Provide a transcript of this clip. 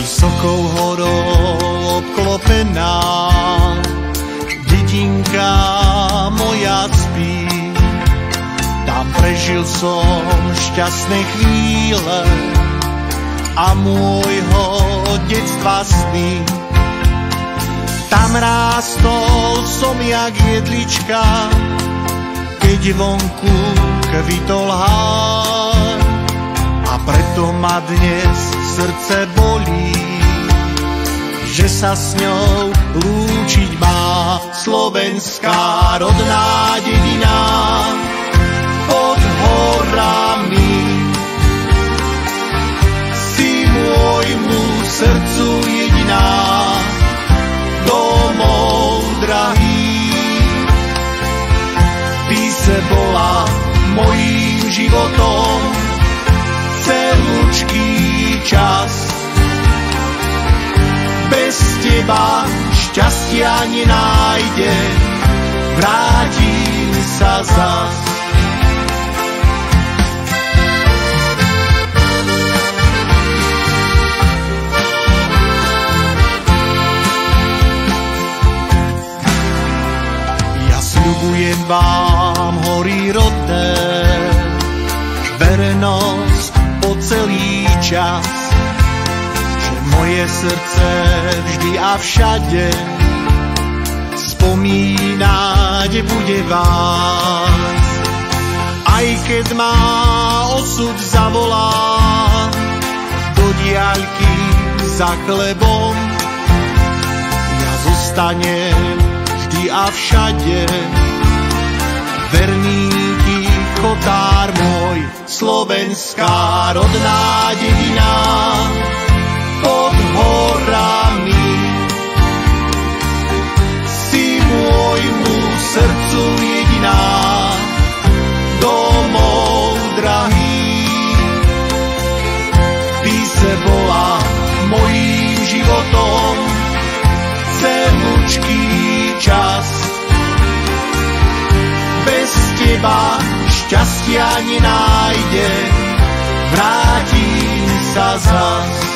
Vysokou horou obklopená, dedinka moja spí. Tam prežil som šťastné chvíle a môjho detstva sny. Tam rástol som jak jedlička, keď vonku kvitol háj. A preto ma dnes srdce bolí, že sa s ňou lúčiť má. Slovenská rodná dedina pod horami, si môjmu srdcu jediná, domov drahý. Ty se bola mojím životom celúčký čas. Bez teba šťastia nenájdem, vrátim sa zas. Ja sľubujem vám, hory rodné, vernosť po celý čas, že moje srdce vždy a všade spomínať bude vás. Aj keď ma osud zavolá do diaľky za chlebom, ja zostanem vždy a všade verný chotár môj. Slovenská rodná dedina pod horami, si môjmu srdcu jediná, domov drahý. Ty se bola mojím životom celúčký čas. Bez teba šťastia nenájdem, vrátim sa zas.